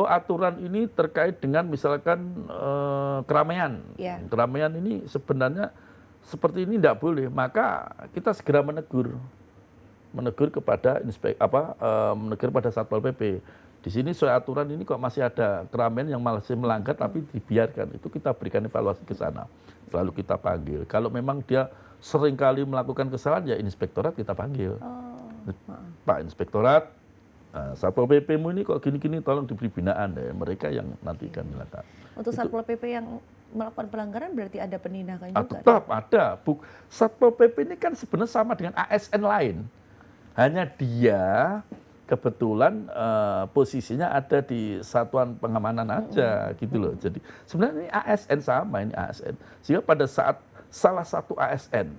aturan ini terkait dengan misalkan keramaian. Yeah. Keramaian ini sebenarnya seperti ini tidak boleh, maka kita segera menegur kepada menegur pada Satpol PP. Di sini soal aturan ini kok masih ada keramaian yang masih melanggar tapi dibiarkan. Itu kita berikan evaluasi ke sana. Selalu kita panggil. Kalau memang dia seringkali melakukan kesalahan ya inspektorat kita panggil. Pak Inspektorat, Satpol PP-mu ini kok gini-gini tolong diberi binaan deh. Mereka yang nanti akan melakukan. Untuk Satpol PP yang melakukan pelanggaran berarti ada penindakan juga? Tetap ada. Satpol PP ini kan sebenarnya sama dengan ASN lain. Hanya dia kebetulan posisinya ada di satuan pengamanan aja gitu loh. Jadi sebenarnya ini ASN sama, ini ASN. Sehingga pada saat salah satu ASN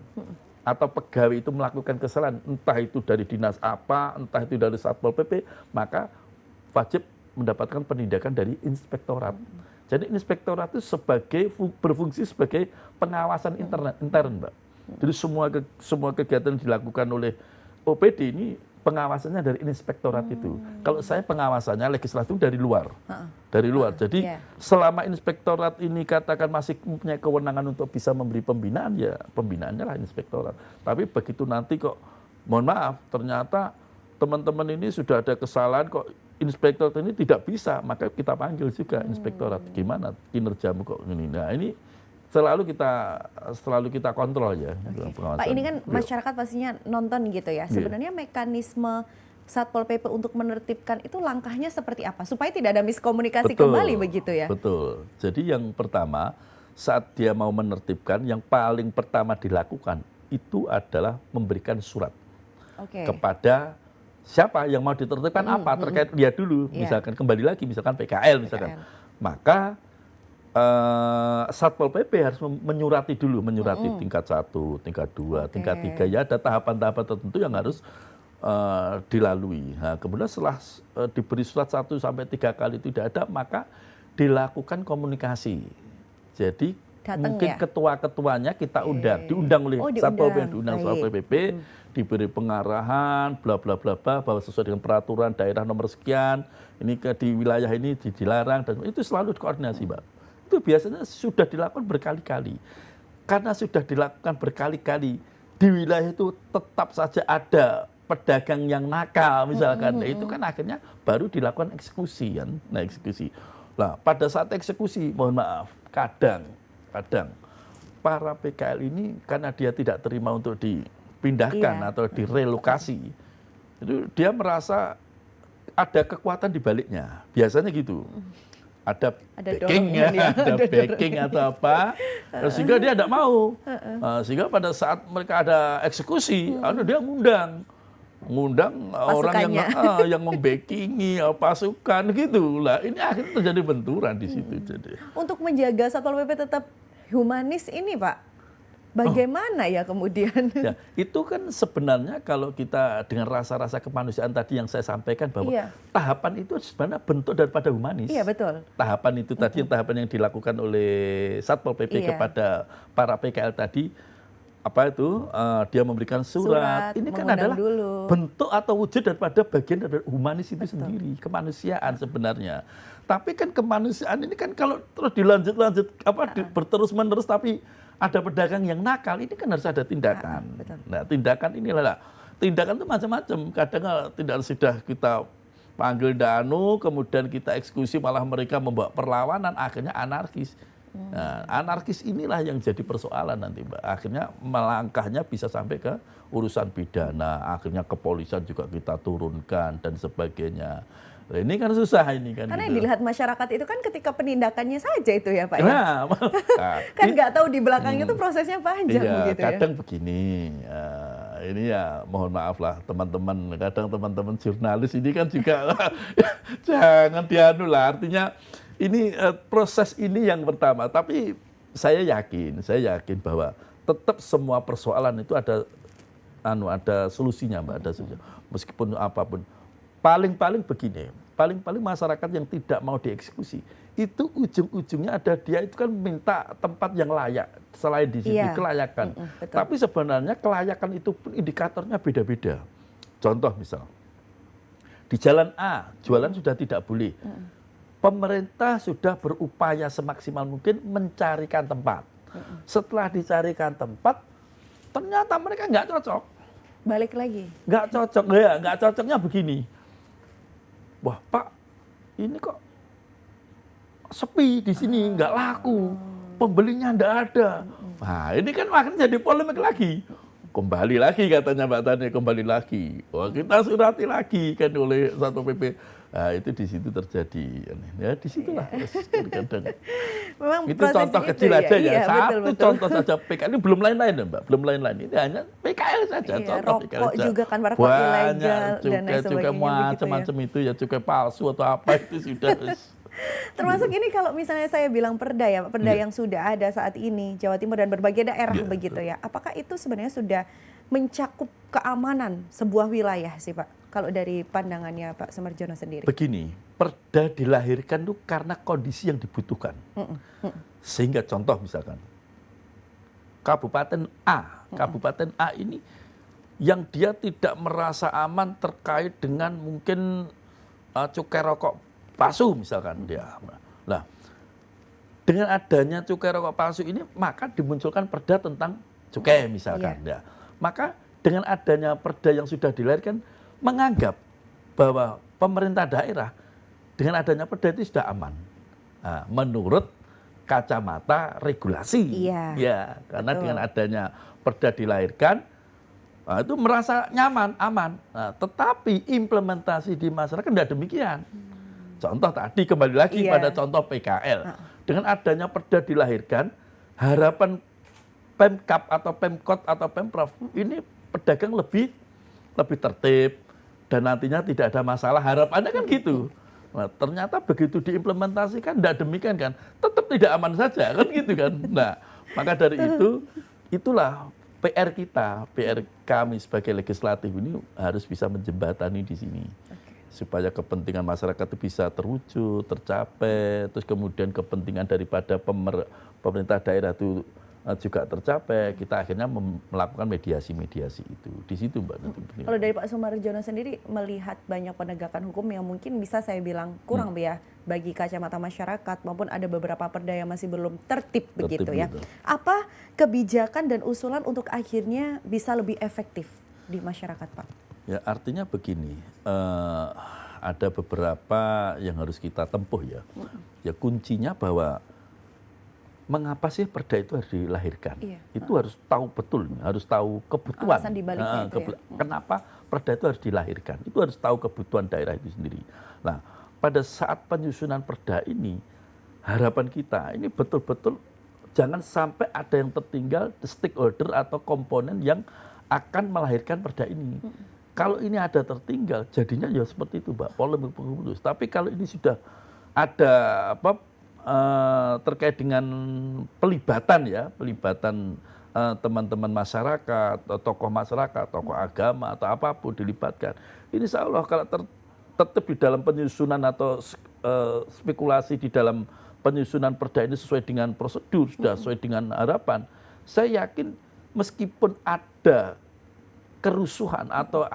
atau pegawai itu melakukan kesalahan, entah itu dari dinas apa, entah itu dari Satpol PP, maka wajib mendapatkan penindakan dari inspektorat. Jadi inspektorat itu berfungsi sebagai pengawasan intern, Mbak. Jadi semua kegiatan yang dilakukan oleh OPD ini pengawasannya dari inspektorat itu. Kalau saya pengawasannya legislatif dari luar. Dari luar. Jadi selama inspektorat ini katakan masih punya kewenangan untuk bisa memberi pembinaan, ya pembinaannya lah inspektorat. Tapi begitu nanti kok, mohon maaf, ternyata teman-teman ini sudah ada kesalahan kok inspektorat ini tidak bisa, maka kita panggil juga inspektorat. Gimana kinerjamu kok ini? Nah ini selalu kita kontrol ya. Pak, ini kan masyarakat pastinya nonton gitu ya. Sebenarnya mekanisme Satpol PP untuk menertibkan itu langkahnya seperti apa? Supaya tidak ada miskomunikasi kembali begitu ya? Betul. Jadi yang pertama, saat dia mau menertibkan, yang paling pertama dilakukan itu adalah memberikan surat kepada siapa yang mau ditertibkan terkait dia dulu. Misalkan kembali lagi, misalkan PKL misalkan. Maka Satpol PP harus menyurati tingkat 1, tingkat 2, tingkat 3 ya, ada tahapan-tahapan tertentu yang harus dilalui. Nah, kemudian setelah diberi surat 1 sampai 3 kali tidak ada, maka dilakukan komunikasi. Jadi mungkin ketua-ketuanya kita diundang oleh Satpol PP, diberi pengarahan, bla bla bla bla, bahwa sesuai dengan peraturan daerah nomor sekian, ini di wilayah ini dilarang, dan itu selalu koordinasi, Mbak. Itu biasanya sudah dilakukan berkali-kali. Karena sudah dilakukan berkali-kali, di wilayah itu tetap saja ada pedagang yang nakal misalkan. Nah, itu kan akhirnya baru dilakukan eksekusi kan. Nah, eksekusi. Nah, pada saat eksekusi, mohon maaf, kadang para PKL ini karena dia tidak terima untuk dipindahkan atau direlokasi, itu dia merasa ada kekuatan di baliknya. Biasanya gitu. Ada backingnya, ada backing atau apa, sehingga dia tidak mau. Sehingga pada saat mereka ada eksekusi, dia ngundang orang yang membackingi pasukan gitu lah. Ini akhirnya terjadi benturan di situ. Jadi untuk menjaga Satpol PP tetap humanis ini, Pak, bagaimana ya kemudian? Ya, itu kan sebenarnya kalau kita dengan rasa-rasa kemanusiaan tadi yang saya sampaikan bahwa tahapan itu sebenarnya bentuk daripada humanis. Iya, betul. Tahapan itu tadi, tahapan yang dilakukan oleh Satpol PP kepada para PKL tadi, apa itu dia memberikan surat. Ini kan mengundang adalah dulu. bentuk atau wujud daripada bagian dari humanis itu sendiri, kemanusiaan sebenarnya. Tapi kan kemanusiaan ini kan kalau terus dilanjut berterus-menerus tapi ada pedagang yang nakal, ini kan harus ada tindakan. Betul. Nah, tindakan inilah tindakan itu macam-macam. Kadang tindakan sudah kita panggil danu, kemudian kita eksekusi, malah mereka membawa perlawanan, akhirnya anarkis. Nah, anarkis inilah yang jadi persoalan nanti, Mbak. Akhirnya melangkahnya bisa sampai ke urusan pidana, akhirnya kepolisian juga kita turunkan dan sebagainya. Nah, ini kan susah ini kan. Karena gitu. yang dilihat masyarakat itu kan ketika penindakannya saja itu ya Pak ya. Nah, Kan nggak tahu di belakangnya tuh prosesnya panjang iya, begitu ya. kadang begini, ini ya mohon maaf lah teman-teman, kadang teman-teman jurnalis ini kan juga jangan dianu lah, artinya ini proses ini yang pertama, tapi saya yakin bahwa tetap semua persoalan itu ada solusinya, Mbak, ada solusinya. Meskipun apapun. Paling begini, paling masyarakat yang tidak mau dieksekusi, itu ujung-ujungnya ada dia itu kan minta tempat yang layak, selain di sini kelayakan. Tapi sebenarnya kelayakan itu pun indikatornya beda-beda. Contoh misal, di jalan A, jualan sudah tidak boleh. Pemerintah sudah berupaya semaksimal mungkin mencarikan tempat. Setelah dicarikan tempat, ternyata mereka nggak cocok. Balik lagi. Nggak cocok, ya, nggak cocoknya begini. Wah Pak, ini kok sepi di sini, nggak laku, pembelinya nggak ada. Nah ini kan akhirnya jadi polemik lagi. Kembali lagi katanya Mbak Tani, kembali lagi. Wah kita surati lagi kan oleh Satpol PP. Nah itu di situ terjadi. Ya disitulah kadang. Memang itu contoh itu kecil aja ya. Satu betul. contoh saja PKL, ini belum lain-lain ya Mbak, belum lain-lain. Ini hanya PKL saja, contoh PKL rokok saja. juga kan rokok ilegal dan lain Banyak, cukai macam-macam itu ya, cukai palsu atau apa itu sudah. Termasuk ini kalau misalnya saya bilang perda ya, perda yang sudah ada saat ini Jawa Timur dan berbagai daerah begitu ya. Apakah itu sebenarnya sudah mencakup keamanan sebuah wilayah sih Pak? Kalau dari pandangannya Pak Sumarjono sendiri. Begini, perda dilahirkan itu karena kondisi yang dibutuhkan. Sehingga contoh misalkan, Kabupaten A ini yang dia tidak merasa aman terkait dengan mungkin cukai rokok palsu misalkan dia. Nah, dengan adanya cukai rokok palsu ini maka dimunculkan perda tentang cukai misalkan. Ya. Maka dengan adanya perda yang sudah dilahirkan menganggap bahwa pemerintah daerah dengan adanya perda itu sudah aman. Nah, menurut kacamata regulasi. Ya, karena dengan adanya perda dilahirkan itu merasa nyaman, aman. Nah, tetapi implementasi di masyarakat tidak demikian. Contoh tadi kembali lagi pada contoh PKL. Dengan adanya perda dilahirkan, harapan Pemkab atau Pemkot atau Pemprov ini pedagang lebih tertib dan nantinya tidak ada masalah. Harapannya kan gitu. Nah, ternyata begitu diimplementasikan tidak demikian kan, tetap tidak aman saja kan gitu kan. Nah, maka dari itulah PR kita, PR kami sebagai legislatif ini harus bisa menjembatani di sini. Supaya kepentingan masyarakat itu bisa terwujud, tercapai, terus kemudian kepentingan daripada pemerintah daerah itu juga tercapai, kita akhirnya melakukan mediasi-mediasi itu. Di situ Mbak. Kalau dari Pak Sumarjono sendiri melihat banyak penegakan hukum yang mungkin bisa saya bilang kurang ya bagi kacamata masyarakat maupun ada beberapa perda yang masih belum tertib begitu ya. Gitu. Apa kebijakan dan usulan untuk akhirnya bisa lebih efektif di masyarakat Pak? Ya artinya begini, ada beberapa yang harus kita tempuh ya. Ya kuncinya bahwa mengapa sih perda itu harus dilahirkan? Itu harus tahu betul, harus tahu kebutuhan. Alasan dibaliknya itu ya. Kenapa perda itu harus dilahirkan? Itu harus tahu kebutuhan daerah itu sendiri. Nah, pada saat penyusunan perda ini, harapan kita ini betul-betul jangan sampai ada yang tertinggal stakeholder atau komponen yang akan melahirkan perda ini. Kalau ini ada tertinggal, jadinya ya seperti itu, Mbak, polemik putus. Tapi kalau ini sudah ada terkait dengan pelibatan teman-teman masyarakat, tokoh masyarakat, tokoh agama atau apapun dilibatkan. Ini insya Allah kalau tetap di dalam penyusunan atau spekulasi di dalam penyusunan perda ini sesuai dengan prosedur, sudah sesuai dengan harapan, saya yakin meskipun ada kerusuhan atau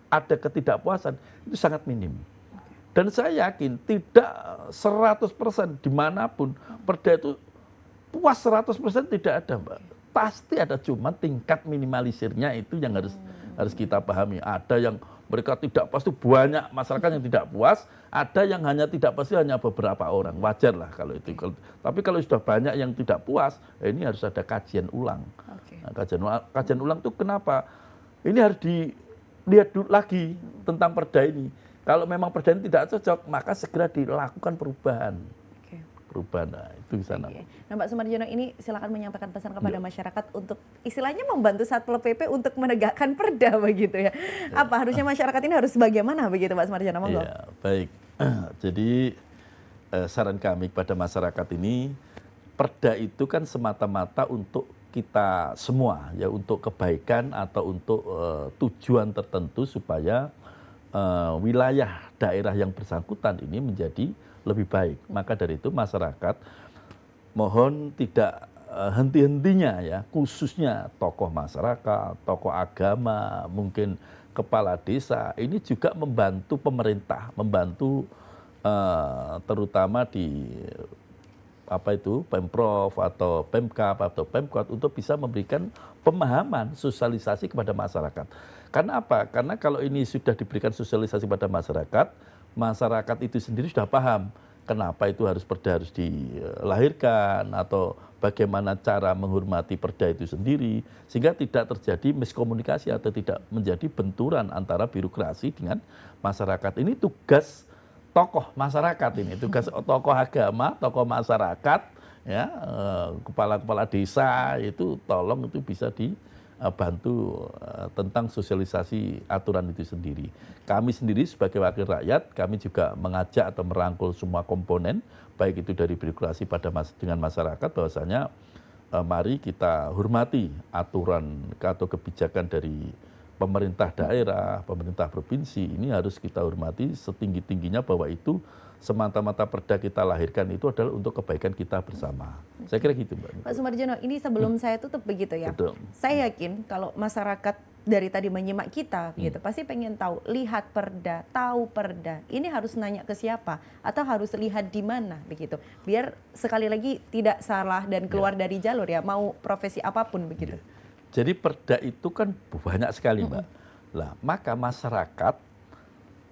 ada ketidakpuasan, itu sangat minim. Dan saya yakin tidak 100% dimanapun perda itu puas 100% tidak ada, Mbak. Pasti ada, cuma tingkat minimalisirnya itu yang harus kita pahami. Ada yang mereka tidak puas, itu banyak masyarakat yang tidak puas, ada yang hanya tidak puas itu hanya beberapa orang, wajar lah kalau itu. Tapi kalau sudah banyak yang tidak puas, ini harus ada kajian ulang. Nah, kajian ulang itu kenapa? Ini harus dilihat lagi tentang perda ini. Kalau memang perda ini tidak cocok, maka segera dilakukan perubahan. Perubahan, nah, itu di sana. Nah, Pak Sumarjono, ini silakan menyampaikan pesan kepada masyarakat untuk istilahnya membantu Satpol PP untuk menegakkan perda begitu ya. Apa harusnya masyarakat ini harus bagaimana begitu, Pak Sumarjono? Monggo. Ya, baik. Jadi saran kami kepada masyarakat ini, perda itu kan semata-mata untuk kita semua, ya, untuk kebaikan atau untuk tujuan tertentu supaya wilayah daerah yang bersangkutan ini menjadi lebih baik. Maka dari itu masyarakat mohon tidak henti-hentinya, ya, khususnya tokoh masyarakat, tokoh agama, mungkin kepala desa, ini juga membantu pemerintah, membantu terutama di Pemprov atau Pemkab atau Pemkot untuk bisa memberikan pemahaman, sosialisasi kepada masyarakat. Karena apa? Karena kalau ini sudah diberikan sosialisasi kepada masyarakat, masyarakat itu sendiri sudah paham kenapa itu perda harus dilahirkan atau bagaimana cara menghormati perda itu sendiri, sehingga tidak terjadi miskomunikasi atau tidak menjadi benturan antara birokrasi dengan masyarakat. Ini tugas tokoh masyarakat, ini tugas tokoh agama, tokoh masyarakat, ya, kepala-kepala desa itu tolong itu bisa dibantu tentang sosialisasi aturan itu sendiri. Kami sendiri sebagai wakil rakyat, kami juga mengajak atau merangkul semua komponen, baik itu dari birokrasi dengan masyarakat, bahwasanya mari kita hormati aturan atau kebijakan dari pemerintah daerah, pemerintah provinsi, ini harus kita hormati setinggi-tingginya, bahwa itu semata-mata perda kita lahirkan itu adalah untuk kebaikan kita bersama. Saya kira gitu, Mbak. Pak Sumarjono, ini sebelum saya tutup begitu ya. Betul. Saya yakin kalau masyarakat dari tadi menyimak kita gitu, pasti pengen tahu, lihat perda, tahu perda. Ini harus nanya ke siapa atau harus lihat di mana begitu. Biar sekali lagi tidak salah dan keluar dari jalur, ya, mau profesi apapun begitu. Jadi perda itu kan banyak sekali, Mbak. Lah, maka masyarakat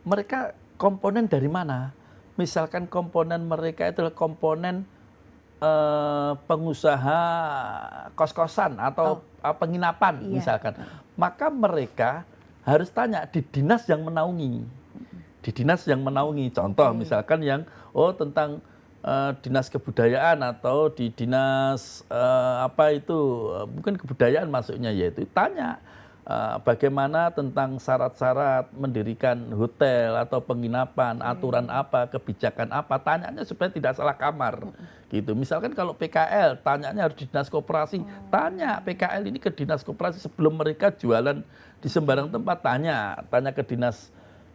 mereka komponen dari mana? Misalkan komponen mereka adalah komponen pengusaha kos-kosan atau penginapan, misalkan. Maka mereka harus tanya di dinas yang menaungi. Di dinas yang menaungi. Contoh misalkan yang tentang dinas kebudayaan atau di dinas mungkin kebudayaan masuknya, yaitu tanya bagaimana tentang syarat-syarat mendirikan hotel atau penginapan, aturan apa, kebijakan apa, tanyanya supaya tidak salah kamar gitu. Misalkan kalau PKL, tanyanya harus di dinas koperasi, tanya PKL ini ke dinas koperasi sebelum mereka jualan di sembarang tempat, tanya ke dinas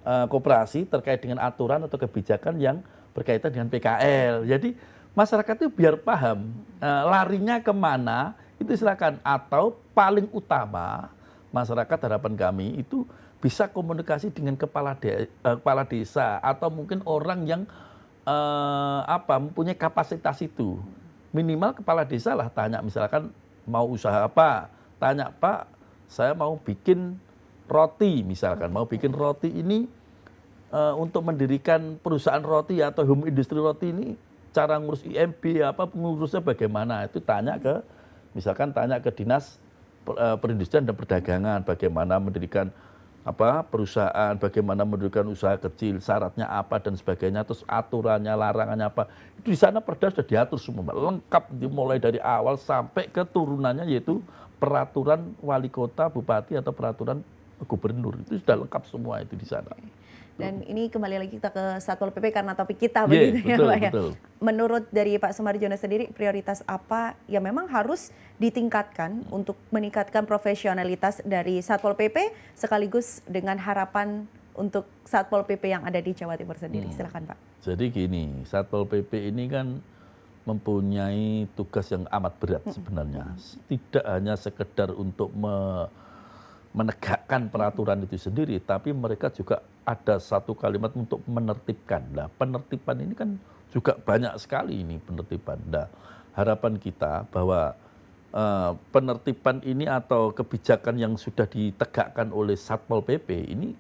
koperasi terkait dengan aturan atau kebijakan yang berkaitan dengan PKL. Jadi masyarakat itu biar paham larinya kemana, itu silakan. Atau paling utama masyarakat, harapan kami itu bisa komunikasi dengan kepala desa atau mungkin orang yang mempunyai kapasitas itu. Minimal kepala desa lah, tanya misalkan mau usaha apa, tanya, Pak, saya mau bikin roti misalkan, mau bikin roti ini untuk mendirikan perusahaan roti atau home industri roti ini, cara ngurus IMB pengurusnya bagaimana, itu tanya ke dinas perindustrian dan perdagangan, bagaimana mendirikan perusahaan, bagaimana mendirikan usaha kecil, syaratnya apa dan sebagainya, terus aturannya, larangannya apa. Itu di sana perda sudah diatur semua, lengkap, dimulai dari awal sampai ke turunannya, yaitu peraturan wali kota, bupati atau peraturan gubernur. Itu sudah lengkap semua itu di sana. Dan ini kembali lagi kita ke Satpol PP karena topik kita begitu ya, Pak ya. Menurut dari Pak Sumarjono sendiri, prioritas apa yang memang harus ditingkatkan untuk meningkatkan profesionalitas dari Satpol PP sekaligus dengan harapan untuk Satpol PP yang ada di Jawa Timur sendiri? Silakan, Pak. Jadi gini, Satpol PP ini kan mempunyai tugas yang amat berat sebenarnya. Tidak hanya sekedar untuk menegakkan peraturan itu sendiri, tapi mereka juga ada satu kalimat untuk menertibkan. Nah, penertiban ini kan juga banyak sekali ini penertiban. Nah, harapan kita bahwa penertiban ini atau kebijakan yang sudah ditegakkan oleh Satpol PP ini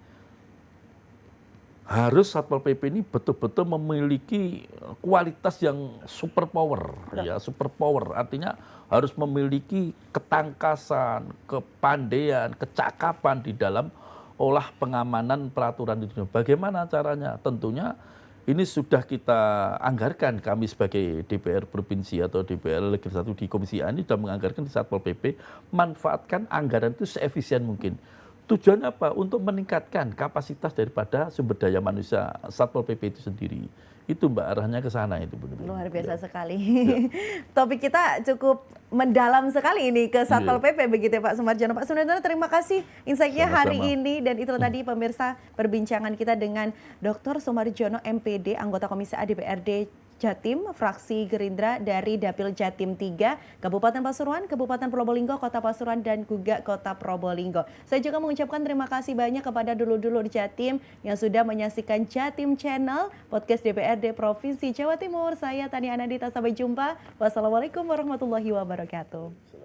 harus Satpol PP ini betul-betul memiliki kualitas yang super power, ya super power. Artinya harus memiliki ketangkasan, kepandaian, kecakapan di dalam olah pengamanan peraturan itu. Bagaimana caranya? Tentunya ini sudah kita anggarkan, kami sebagai DPR Provinsi atau DPR Legislatif di Komisi A ini sudah menganggarkan di Satpol PP, manfaatkan anggaran itu seefisien mungkin. Tujuannya apa? Untuk meningkatkan kapasitas daripada sumber daya manusia Satpol PP itu sendiri. Itu Mbak, arahnya ke sana itu begitu. Luar biasa sekali. Topik kita cukup mendalam sekali ini ke Satpol PP begitu ya Pak Sumarjono. Pak Sumarjono, terima kasih insight-nya hari ini, dan itu tadi pemirsa perbincangan kita dengan Dr. Sumarjono MPD, anggota Komisi A DPRD Jatim, fraksi Gerindra dari Dapil Jatim 3, Kabupaten Pasuruan, Kabupaten Probolinggo, Kota Pasuruan, dan juga Kota Probolinggo. Saya juga mengucapkan terima kasih banyak kepada dulur-dulur Jatim yang sudah menyaksikan Jatim Channel, podcast DPRD Provinsi Jawa Timur. Saya Tania Anandita, sampai jumpa. Wassalamualaikum warahmatullahi wabarakatuh.